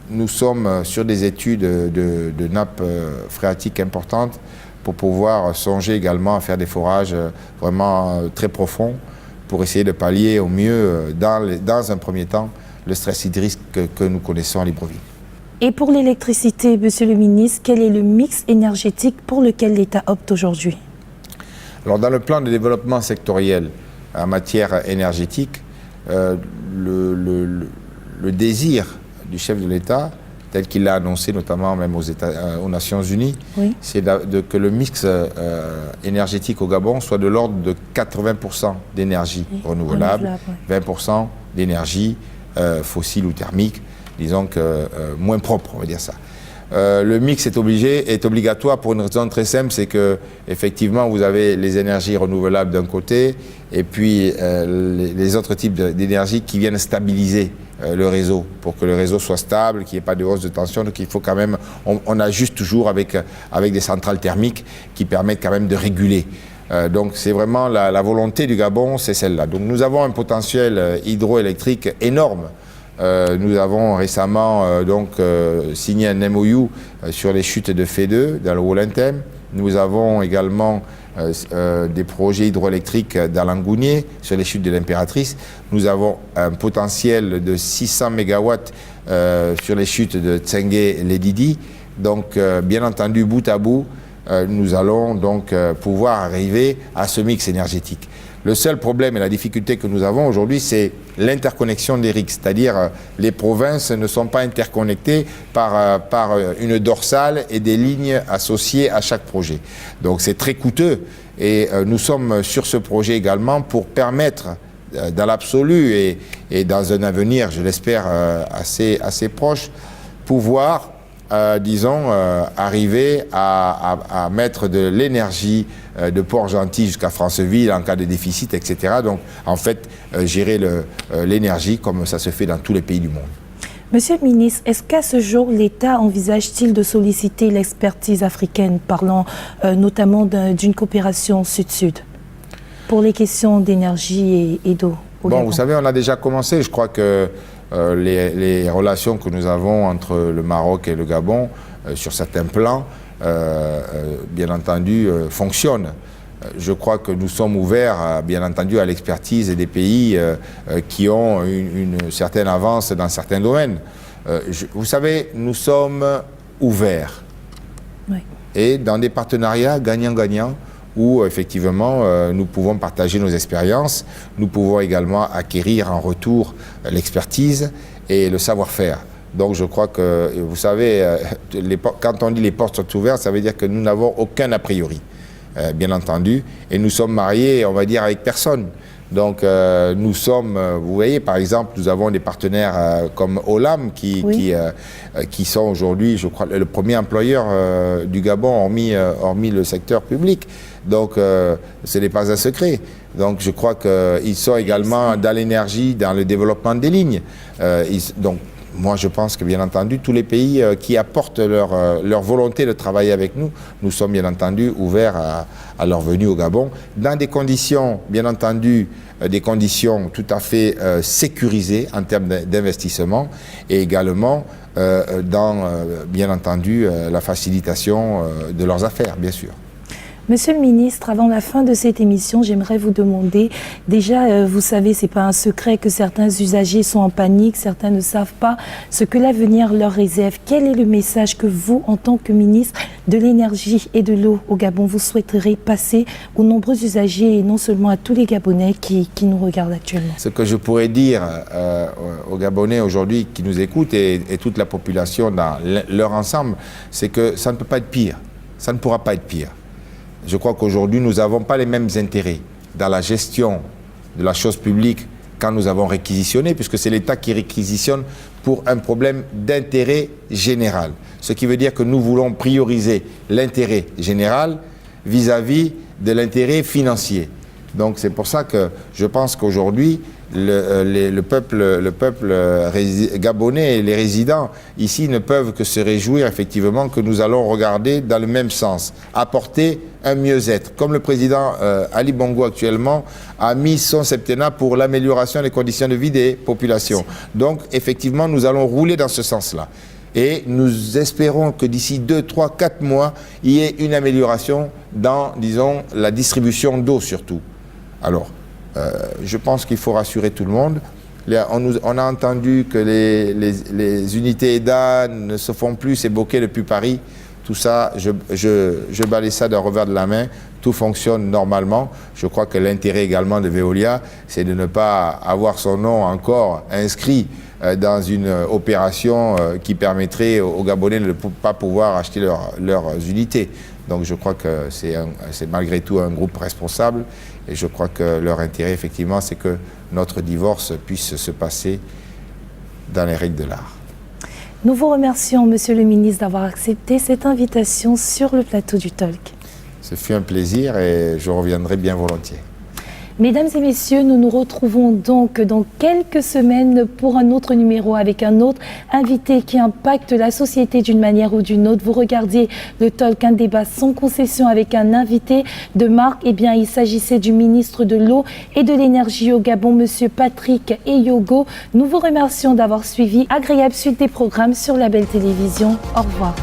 nous sommes sur des études de nappes phréatiques importantes pour pouvoir songer également à faire des forages vraiment très profonds pour essayer de pallier au mieux, dans un premier temps, le stress hydrique que nous connaissons à Libreville. Et pour l'électricité, Monsieur le ministre, quel est le mix énergétique pour lequel l'État opte aujourd'hui? Alors, dans le plan de développement sectoriel en matière énergétique, le désir du chef de l'État, tel qu'il l'a annoncé notamment même aux Nations Unies, oui, c'est que le mix énergétique au Gabon soit de l'ordre de 80% d'énergie renouvelable, oui, 20% d'énergie fossile ou thermique, disons que moins propre, on va dire ça. Le mix est obligatoire pour une raison très simple, c'est que effectivement vous avez les énergies renouvelables d'un côté et puis les autres types d'énergie qui viennent stabiliser le réseau pour que le réseau soit stable, qu'il n'y ait pas de hausse de tension. Donc il faut quand même, on ajuste toujours avec des centrales thermiques qui permettent quand même de réguler. Donc c'est vraiment la volonté du Gabon, c'est celle-là. Donc nous avons un potentiel hydroélectrique énorme. Nous avons récemment signé un MOU sur les chutes de Fédeux dans le Haut-Lintem. Nous avons également des projets hydroélectriques dans l'Angounier sur les chutes de l'Impératrice. Nous avons un potentiel de 600 MW sur les chutes de Tsengue-Ledidi. Donc bien entendu, bout à bout, nous allons donc pouvoir arriver à ce mix énergétique. Le seul problème et la difficulté que nous avons aujourd'hui, c'est l'interconnexion des RIC, c'est-à-dire les provinces ne sont pas interconnectées par une dorsale et des lignes associées à chaque projet. Donc c'est très coûteux et nous sommes sur ce projet également pour permettre dans l'absolu et dans un avenir, je l'espère, assez proche, pouvoir arriver à mettre de l'énergie de Port-Gentil jusqu'à Franceville en cas de déficit, etc. Donc, en fait, gérer l'énergie comme ça se fait dans tous les pays du monde. Monsieur le ministre, est-ce qu'à ce jour, l'État envisage-t-il de solliciter l'expertise africaine, parlant notamment d'une coopération sud-sud, pour les questions d'énergie et d'eau? Bon, vous savez, on a déjà commencé. Je crois que les relations que nous avons entre le Maroc et le Gabon, sur certains plans, bien entendu, fonctionnent. Je crois que nous sommes ouverts, bien entendu, à l'expertise des pays qui ont une certaine avance dans certains domaines. Vous savez, nous sommes ouverts. Oui. Et dans des partenariats gagnant-gagnant, où effectivement nous pouvons partager nos expériences, nous pouvons également acquérir en retour l'expertise et le savoir-faire. Donc je crois que, vous savez, quand on dit les portes sont ouvertes, ça veut dire que nous n'avons aucun a priori, bien entendu. Et nous sommes mariés, on va dire, avec personne. Donc nous sommes, vous voyez, par exemple, nous avons des partenaires comme Olam qui sont aujourd'hui, je crois, le premier employeur du Gabon, hormis le secteur public. Donc ce n'est pas un secret. Donc je crois qu'ils sont également dans l'énergie, dans le développement des lignes. Donc moi je pense que bien entendu tous les pays qui apportent leur volonté de travailler avec nous, nous sommes bien entendu ouverts à leur venue au Gabon, dans des conditions bien entendu, des conditions tout à fait sécurisées en termes d'investissement et également dans bien entendu la facilitation de leurs affaires bien sûr. Monsieur le ministre, avant la fin de cette émission, j'aimerais vous demander, déjà, vous savez, ce n'est pas un secret que certains usagers sont en panique, certains ne savent pas ce que l'avenir leur réserve. Quel est le message que vous, en tant que ministre de l'énergie et de l'eau au Gabon, vous souhaiterez passer aux nombreux usagers et non seulement à tous les Gabonais qui nous regardent actuellement? Ce que je pourrais dire aux Gabonais aujourd'hui qui nous écoutent et toute la population dans leur ensemble, c'est que ça ne peut pas être pire, ça ne pourra pas être pire. Je crois qu'aujourd'hui, nous n'avons pas les mêmes intérêts dans la gestion de la chose publique quand nous avons réquisitionné, puisque c'est l'État qui réquisitionne pour un problème d'intérêt général. Ce qui veut dire que nous voulons prioriser l'intérêt général vis-à-vis de l'intérêt financier. Donc c'est pour ça que je pense qu'aujourd'hui, le peuple gabonais et les résidents ici ne peuvent que se réjouir effectivement que nous allons regarder dans le même sens, apporter un mieux-être. Comme le président Ali Bongo actuellement a mis son septennat pour l'amélioration des conditions de vie des populations. Donc effectivement nous allons rouler dans ce sens-là. Et nous espérons que d'ici 2, 3, 4 mois, il y ait une amélioration dans, disons, la distribution d'eau surtout. Alors, je pense qu'il faut rassurer tout le monde. On a entendu que les unités EDA ne se font plus, c'est bloqué depuis Paris. Tout ça, je balaye ça d'un revers de la main. Tout fonctionne normalement. Je crois que l'intérêt également de Veolia, c'est de ne pas avoir son nom encore inscrit dans une opération qui permettrait aux Gabonais de ne pas pouvoir acheter leurs unités. Donc je crois que c'est malgré tout un groupe responsable et je crois que leur intérêt effectivement c'est que notre divorce puisse se passer dans les règles de l'art. Nous vous remercions, Monsieur le ministre, d'avoir accepté cette invitation sur le plateau du Talk. Ce fut un plaisir et je reviendrai bien volontiers. Mesdames et messieurs, nous nous retrouvons donc dans quelques semaines pour un autre numéro avec un autre invité qui impacte la société d'une manière ou d'une autre. Vous regardiez le Talk, un débat sans concession avec un invité de marque. Eh bien, il s'agissait du ministre de l'eau et de l'énergie au Gabon, Monsieur Patrick Eyogo. Nous vous remercions d'avoir suivi. Agréable suite des programmes sur la Belle Télévision. Au revoir.